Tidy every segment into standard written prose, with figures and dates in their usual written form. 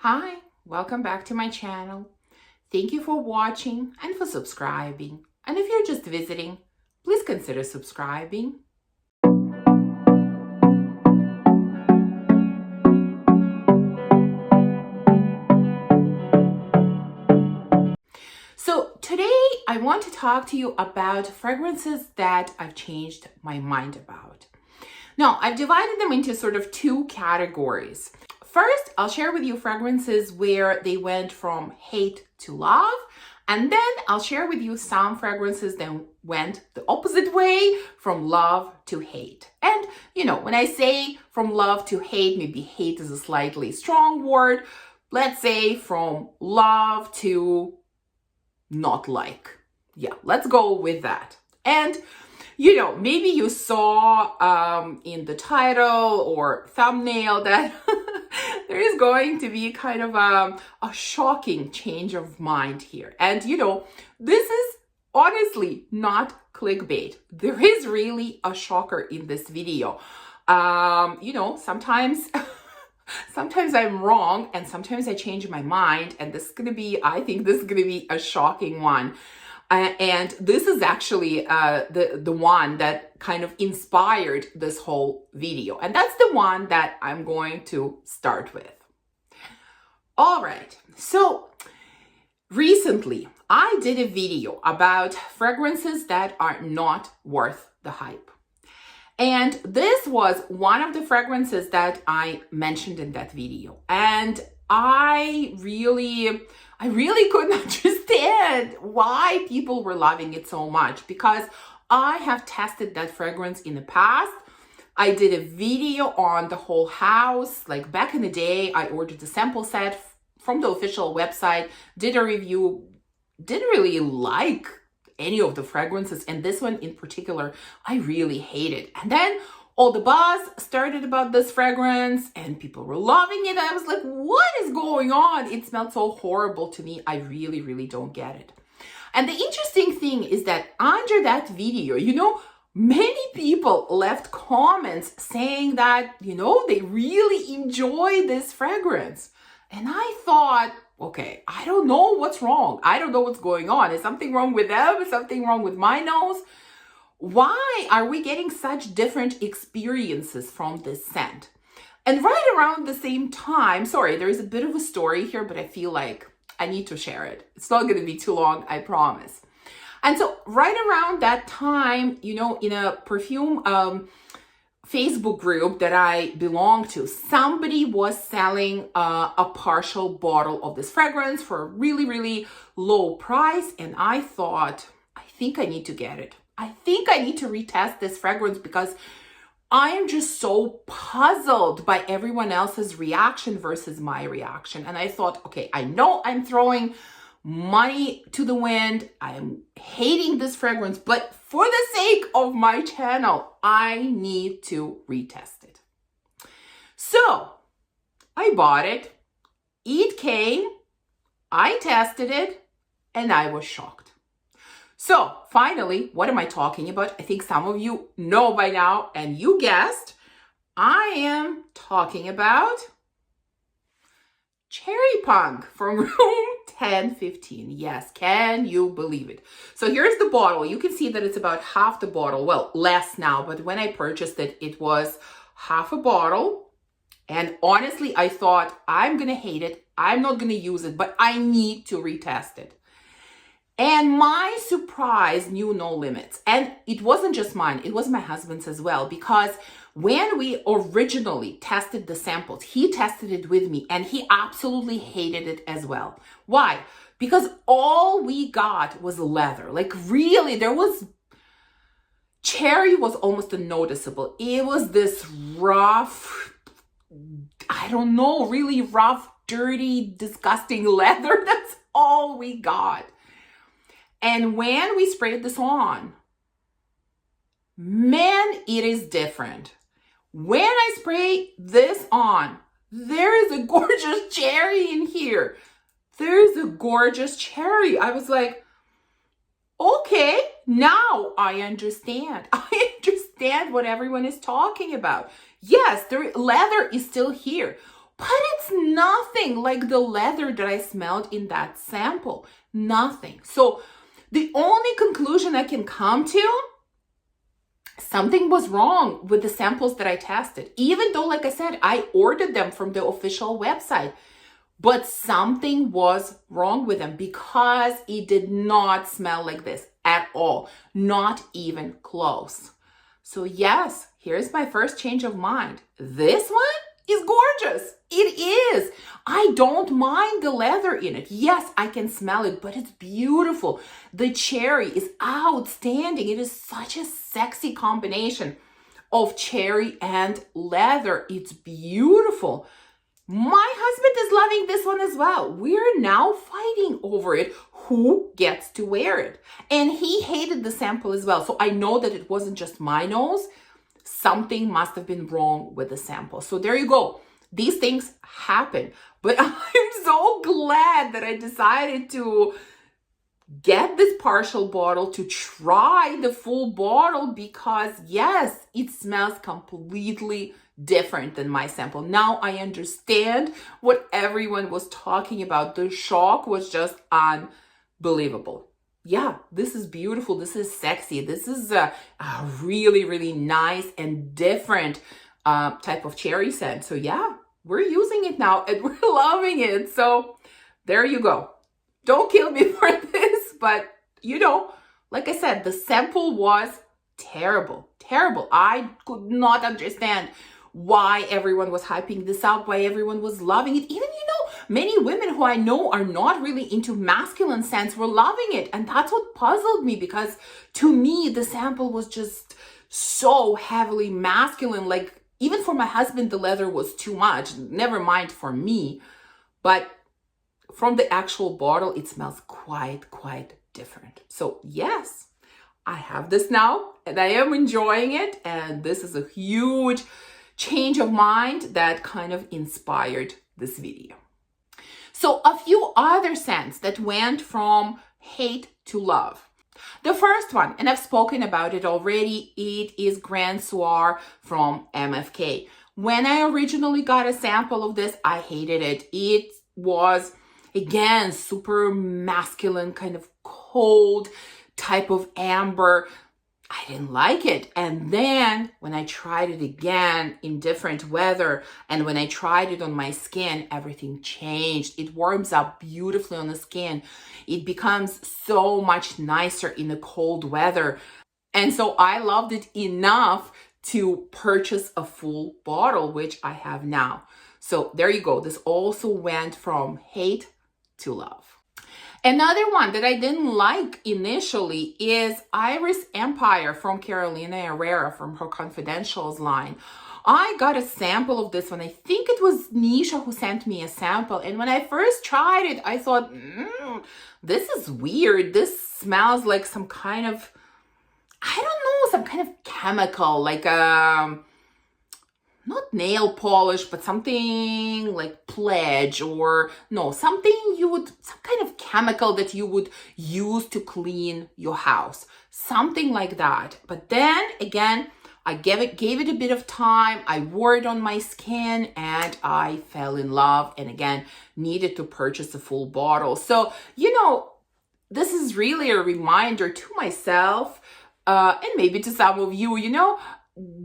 Hi, welcome back to my channel. Thank you for watching and for subscribing. And if you're just visiting, please consider subscribing. So today I want to talk to you about fragrances that I've changed my mind about. Now, I've divided them into sort of two categories. First, I'll share with you fragrances where they went from hate to love. And then I'll share with you some fragrances that went the opposite way, from love to hate. And, when I say from love to hate, maybe hate is a slightly strong word. Let's say from love to not like. Yeah, let's go with that. And maybe you saw in the title or thumbnail that there is going to be kind of a shocking change of mind here. And, this is honestly not clickbait. There is really a shocker in this video. Sometimes I'm wrong and sometimes I change my mind, and I think this is going to be a shocking one. And this is actually the one that kind of inspired this whole video. And that's the one that I'm going to start with. All right. So recently, I did a video about fragrances that are not worth the hype. And this was one of the fragrances that I mentioned in that video. And I really couldn't understand why people were loving it so much, because I have tested that fragrance in the past. I did a video on the whole house. Like back in the day, I ordered a sample set from the official website, did a review, didn't really like any of the fragrances. And this one in particular, I really hated. And then all the buzz started about this fragrance and people were loving it. I was like, what is going on? It smelled so horrible to me. I really don't get it. And the interesting thing is that under that video, many people left comments saying that, they really enjoy this fragrance. And I thought, okay, I don't know what's wrong. I don't know what's going on. Is something wrong with them? Is something wrong with my nose? Why are we getting such different experiences from this scent? And right around the same time, sorry, there is a bit of a story here, but I feel like I need to share it. It's not going to be too long, I promise. And so right around that time, in a perfume Facebook group that I belong to, somebody was selling a partial bottle of this fragrance for a really low price. And I thought, I think I need to get it. I think I need to retest this fragrance because I am just so puzzled by everyone else's reaction versus my reaction. And I thought, okay, I know I'm throwing money to the wind. I am hating this fragrance, but for the sake of my channel, I need to retest it. So I bought it. It came, I tested it, and I was shocked. So finally, what am I talking about? I think some of you know by now, and you guessed, I am talking about Cherry Punk from room 1015. Yes, can you believe it? So here's the bottle. You can see that it's about half the bottle. Well, less now, but when I purchased it, it was half a bottle. And honestly, I thought, I'm going to hate it. I'm not going to use it, but I need to retest it. And my surprise knew no limits. And it wasn't just mine, it was my husband's as well. Because when we originally tested the samples, he tested it with me and he absolutely hated it as well. Why? Because all we got was leather. Like really, cherry was almost unnoticeable. It was this rough, I don't know, really rough, dirty, disgusting leather. That's all we got. And when we sprayed this on, man, it is different. When I spray this on, there is a gorgeous cherry in here. There is a gorgeous cherry. I was like, okay, now I understand. I understand what everyone is talking about. Yes, the leather is still here. but it's nothing like the leather that I smelled in that sample. Nothing. So the only conclusion I can come to, something was wrong with the samples that I tested. Even though, like I said, I ordered them from the official website, but something was wrong with them because it did not smell like this at all. Not even close. So yes, here's my first change of mind. This one is gorgeous. It is. I don't mind the leather in it. Yes, I can smell it, but it's beautiful. The cherry is outstanding. It is such a sexy combination of cherry and leather. It's beautiful. My husband is loving this one as well. We're now fighting over it. Who gets to wear it? And he hated the sample as well. So I know that it wasn't just my nose. Something must have been wrong with the sample. So there you go. These things happen. But I'm so glad that I decided to get this partial bottle to try the full bottle because yes, it smells completely different than my sample. Now I understand what everyone was talking about. The shock was just unbelievable. Yeah, this is beautiful. This is sexy. This is a really, really nice and different type of cherry scent. So yeah, we're using it now and we're loving it. So there you go. Don't kill me for this, but you know, like I said, the sample was terrible, terrible. I could not understand why everyone was hyping this up, why everyone was loving it. Even, you know, many women who I know are not really into masculine scents were loving it. And that's what puzzled me because to me, the sample was just so heavily masculine. Like even for my husband, the leather was too much, never mind for me. But from the actual bottle, it smells quite different. So yes, I have this now and I am enjoying it. And this is a huge change of mind that kind of inspired this video. So a few other scents that went from hate to love. The first one, and I've spoken about it already, it is Grand Soir from MFK. When I originally got a sample of this, I hated it. It was, again, super masculine, kind of cold type of amber. I didn't like it. And then when I tried it again in different weather and when I tried it on my skin, everything changed. It warms up beautifully on the skin. It becomes so much nicer in the cold weather. And so I loved it enough to purchase a full bottle, which I have now. So there you go. This also went from hate to love. Another one that I didn't like initially is Iris Empire from Carolina Herrera from her Confidentials line. I got a sample of this one. I think it was Nisha who sent me a sample. And when I first tried it, I thought, this is weird. This smells like some kind of, I don't know, some kind of chemical, like not nail polish, but something like Pledge or no, some kind of chemical that you would use to clean your house, something like that. But then again, I gave it a bit of time. I wore it on my skin and I fell in love and again, needed to purchase a full bottle. So, you know, this is really a reminder to myself and maybe to some of you, you know,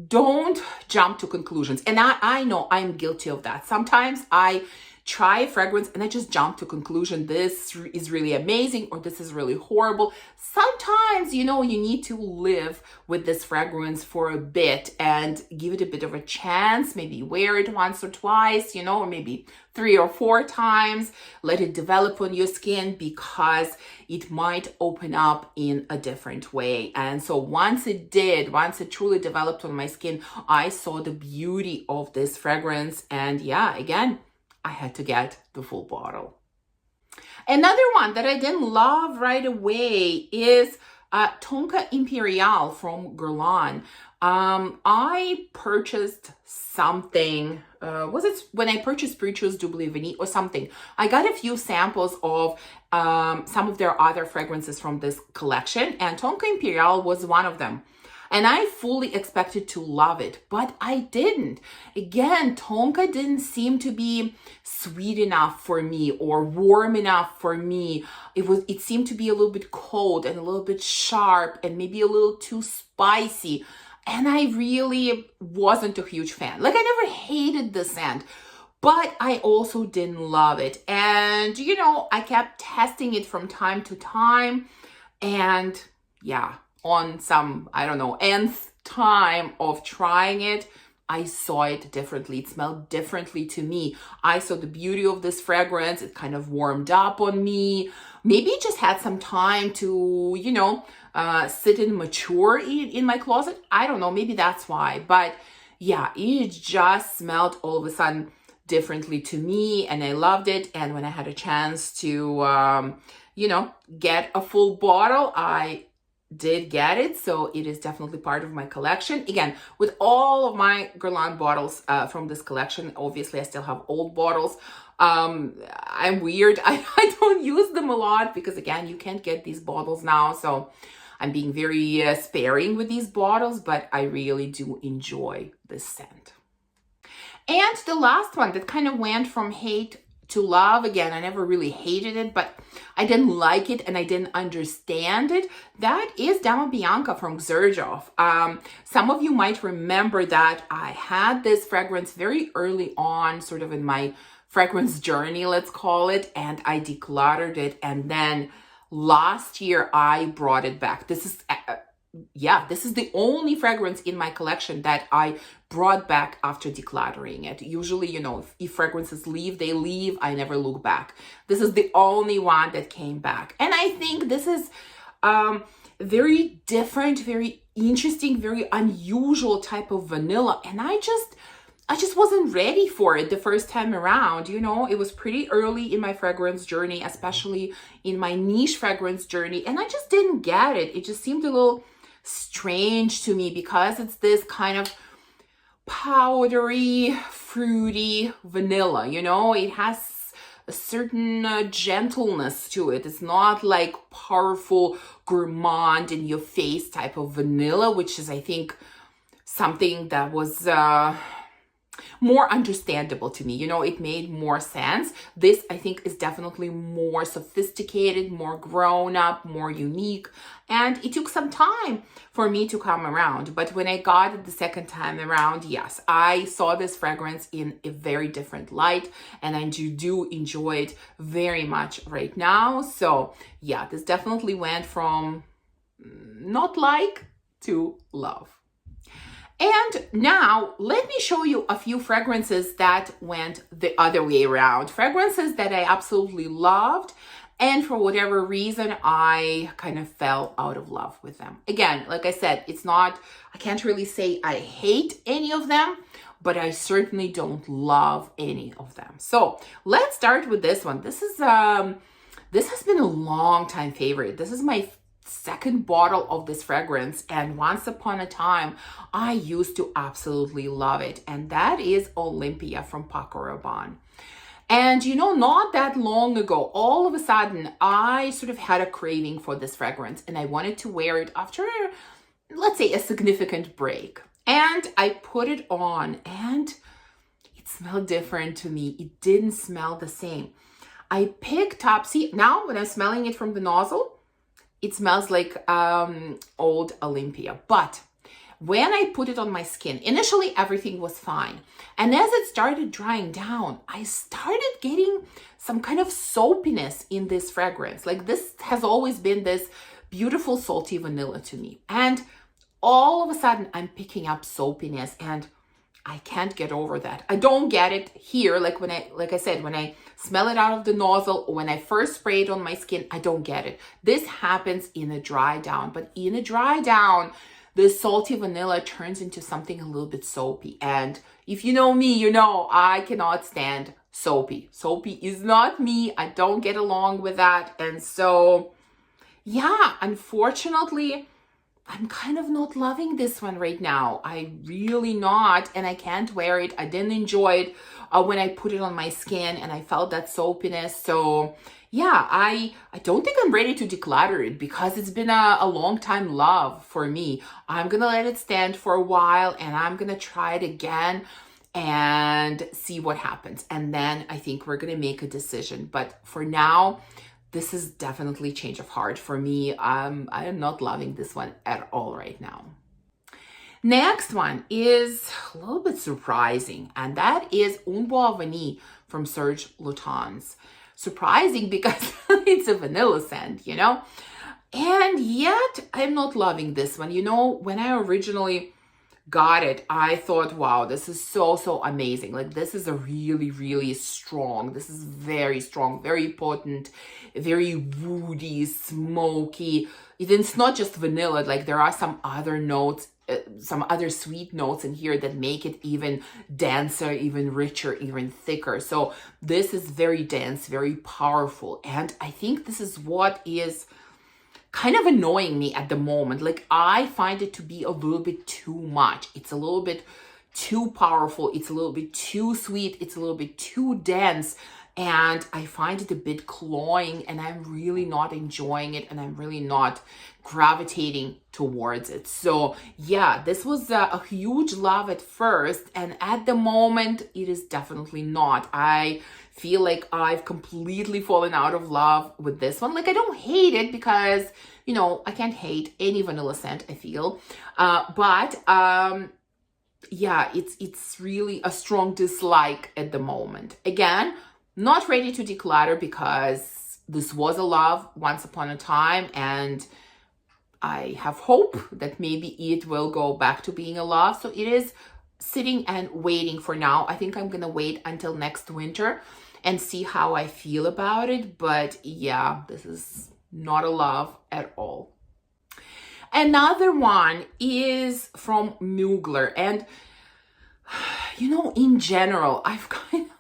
don't jump to conclusions. And I know I'm guilty of that. Sometimes I try a fragrance and I just jump to conclusion. This is really amazing or this is really horrible. Sometimes, you know, you need to live with this fragrance for a bit and give it a bit of a chance. Maybe wear it once or twice, you know, or maybe 3 or 4 times. Let it develop on your skin because it might open up in a different way. And so once it truly developed on my skin, I saw the beauty of this fragrance. And yeah, again, I had to get the full bottle. Another one that I didn't love right away is Tonka Imperial from Guerlain. I purchased something, was it when I purchased Spirituous Double Vanille or something? I got a few samples of some of their other fragrances from this collection and Tonka Imperial was one of them. And I fully expected to love it, but I didn't. Again, Tonka didn't seem to be sweet enough for me or warm enough for me. It seemed to be a little bit cold and a little bit sharp and maybe a little too spicy. And I really wasn't a huge fan. Like, I never hated the scent, but I also didn't love it. And, you know, I kept testing it from time to time. And yeah, on some, I don't know, nth time of trying it, I saw it differently. It smelled differently to me. I saw the beauty of this fragrance. It kind of warmed up on me. Maybe it just had some time to, you know, sit and mature in my closet. I don't know. Maybe that's why. But yeah, it just smelled all of a sudden differently to me, and I loved it. And when I had a chance to, you know, get a full bottle, I did get it. So it is definitely part of my collection. Again, with all of my Guerlain bottles from this collection, obviously I still have old bottles. I'm weird. I don't use them a lot because, again, you can't get these bottles now. So I'm being very sparing with these bottles, but I really do enjoy this scent. And the last one that kind of went from hate to love. Again, I never really hated it, but I didn't like it and I didn't understand it. That is Dama Bianca from Xerjoff. Some of you might remember that I had this fragrance very early on, sort of in my fragrance journey, let's call it, and I decluttered it. And then last year I brought it back. This is the only fragrance in my collection that I brought back after decluttering it. Usually, you know, if fragrances leave, they leave. I never look back. This is the only one that came back. And I think this is very different, very interesting, very unusual type of vanilla. And I just wasn't ready for it the first time around. You know, it was pretty early in my fragrance journey, especially in my niche fragrance journey. And I just didn't get it. It just seemed a little strange to me because it's this kind of powdery, fruity vanilla, you know, it has a certain gentleness to it. It's not like powerful, gourmand in your face type of vanilla, which is, I think, something that was more understandable to me. You know, it made more sense. This, I think, is definitely more sophisticated, more grown up, more unique. And it took some time for me to come around. But when I got it the second time around, yes, I saw this fragrance in a very different light. And I do enjoy it very much right now. So yeah, this definitely went from not like to love. And now let me show you a few fragrances that went the other way around. Fragrances that I absolutely loved, and for whatever reason, I kind of fell out of love with them. Again, like I said, I can't really say I hate any of them, but I certainly don't love any of them. So let's start with this one. This has been a long time favorite. This is my second bottle of this fragrance, and once upon a time I used to absolutely love it, and that is Olympia from Paco Rabanne. And you know, not that long ago, all of a sudden I sort of had a craving for this fragrance and I wanted to wear it after, let's say, a significant break. And I put it on and it smelled different to me. It didn't smell the same. I picked up, see, now when I'm smelling it from the nozzle, it smells like old Olympia. But when I put it on my skin, initially everything was fine. And as it started drying down, I started getting some kind of soapiness in this fragrance. Like, this has always been this beautiful salty vanilla to me. And all of a sudden I'm picking up soapiness and I can't get over that. I don't get it here. Like I said, when I smell it out of the nozzle or when I first spray it on my skin, I don't get it. This happens in a dry down, but in a dry down, the salty vanilla turns into something a little bit soapy. And if you know me, you know I cannot stand soapy. Soapy is not me. I don't get along with that. And so, yeah, unfortunately, I'm kind of not loving this one right now. I really not, and I can't wear it. I didn't enjoy it when I put it on my skin, and I felt that soapiness. So yeah, I don't think I'm ready to declutter it because it's been a long time love for me. I'm gonna let it stand for a while, and I'm gonna try it again and see what happens. And then I think we're gonna make a decision. But for now, this is definitely change of heart for me. I am not loving this one at all right now. Next one is a little bit surprising, and that is Un Bois Vanille from Serge Lutens. Surprising because it's a vanilla scent, you know? And yet I'm not loving this one. You know, when I originally got it, I thought, wow, this is so amazing. Like, this is a really strong, this is very strong, very potent, very woody, smoky. It's not just vanilla, like there are some other notes, some other sweet notes in here that make it even denser, even richer, even thicker. So this is very dense, very powerful. And I think this is what is kind of annoying me at the moment. Like, I find it to be a little bit too much. It's a little bit too powerful. It's a little bit too sweet. It's a little bit too dense. And I find it a bit cloying, and I'm really not enjoying it, and I'm really not gravitating towards it. So yeah, this was a huge love at first, and at the moment it is definitely not. I feel like I've completely fallen out of love with this one. Like, I don't hate it because, you know, I can't hate any vanilla scent, I feel. Yeah, it's really a strong dislike at the moment. Again, not ready to declutter because this was a love once upon a time, and I have hope that maybe it will go back to being a love. So it is sitting and waiting for now. I think I'm gonna wait until next winter and see how I feel about it. But yeah, this is not a love at all. Another one is from Mugler, and you know, in general, I've kind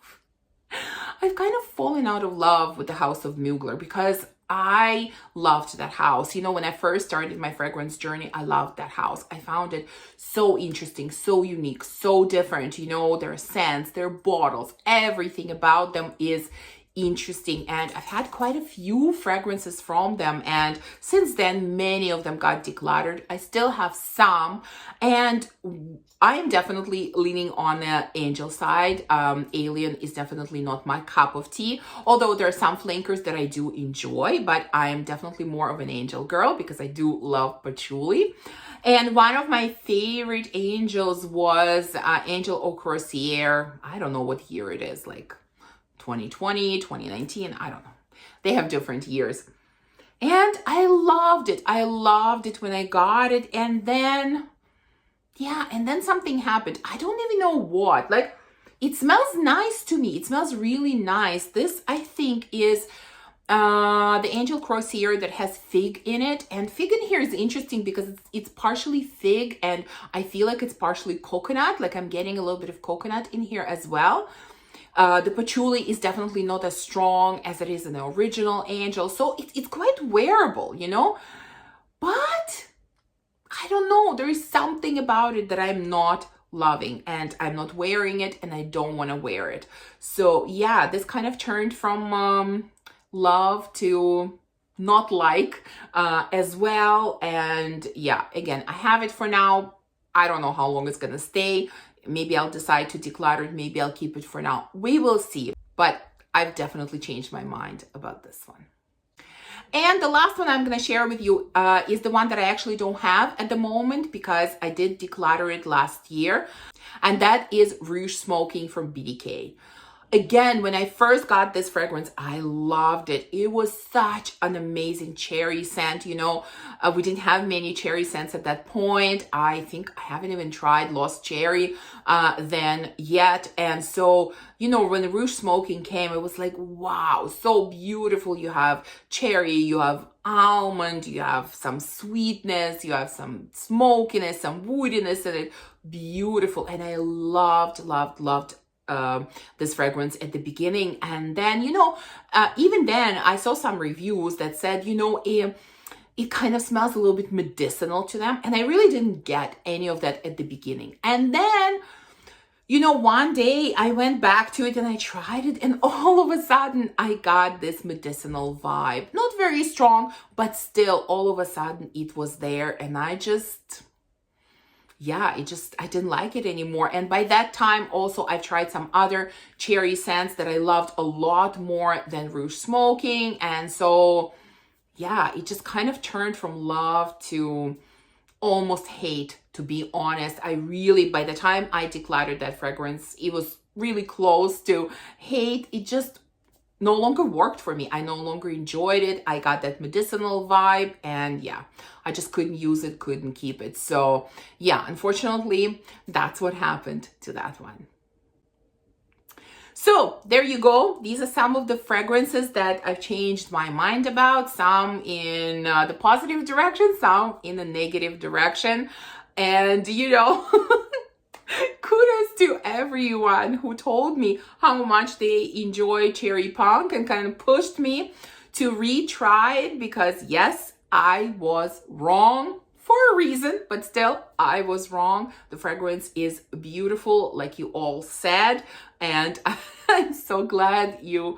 of fallen out of love with the house of Mugler because I loved that house. You know, when I first started my fragrance journey, I loved that house. I found it so interesting, so unique, so different. You know, their scents, their bottles, everything about them is interesting. And I've had quite a few fragrances from them. And since then, many of them got decluttered. I still have some. And I am definitely leaning on the angel side. Alien is definitely not my cup of tea, although there are some flankers that I do enjoy, but I am definitely more of an angel girl because I do love patchouli. And one of my favorite angels was Angel Au Croisière. I don't know what year it is, like 2020, 2019, I don't know. They have different years. And I loved it. I loved it when I got it. And then, yeah, and then something happened. I don't even know what. Like, it smells nice to me. It smells really nice. This, I think, is the Angel Croisière that has fig in it. And fig in here is interesting because it's partially fig, and I feel like it's partially coconut. Like, I'm getting a little bit of coconut in here as well. The patchouli is definitely not as strong as it is in the original Angel. So it's quite wearable, you know? But I don't know. There is something about it that I'm not loving, and I'm not wearing it, and I don't want to wear it. So yeah, this kind of turned from love to not like as well. And yeah, again, I have it for now. I don't know how long it's going to stay. Maybe I'll decide to declutter it. Maybe I'll keep it for now. We will see. But I've definitely changed my mind about this one. And the last one I'm going to share with you is the one that I actually don't have at the moment because I did declutter it last year. And that is Rue Smoking from BDK. Again, when I first got this fragrance, I loved it. It was such an amazing cherry scent. You know, we didn't have many cherry scents at that point. I think I haven't even tried Lost Cherry then yet. And so, you know, when the Rue Smoking came, it was like, wow, so beautiful. You have cherry, you have almond, you have some sweetness, you have some smokiness, some woodiness in it. Beautiful. And I loved this fragrance at the beginning. And then, you know, even then I saw some reviews that said, you know, it kind of smells a little bit medicinal to them. And I really didn't get any of that at the beginning. And then, you know, one day I went back to it and I tried it, and all of a sudden I got this medicinal vibe. Not very strong, but still all of a sudden it was there, and I didn't like it anymore. And by that time also I've tried some other cherry scents that I loved a lot more than Rue Smoking. And so yeah, it just kind of turned from love to almost hate, to be honest. By the time I decluttered that fragrance, it was really close to hate. It just no longer worked for me. I no longer enjoyed it. I got that medicinal vibe, and yeah, I just couldn't use it, couldn't keep it. So yeah, unfortunately, that's what happened to that one. So there you go. These are some of the fragrances that I've changed my mind about, some in the positive direction, some in the negative direction. And, you know, kudos to everyone who told me how much they enjoy Cherry Punk and kind of pushed me to retry it, because yes, I was wrong for a reason, but still, I was wrong. The fragrance is beautiful, like you all said, and I'm so glad you,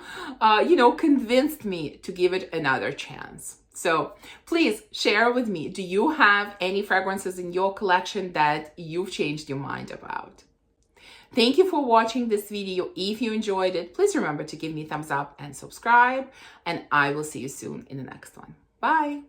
convinced me to give it another chance. So please share with me, do you have any fragrances in your collection that you've changed your mind about? Thank you for watching this video. If you enjoyed it, please remember to give me a thumbs up and subscribe, and I will see you soon in the next one. Bye.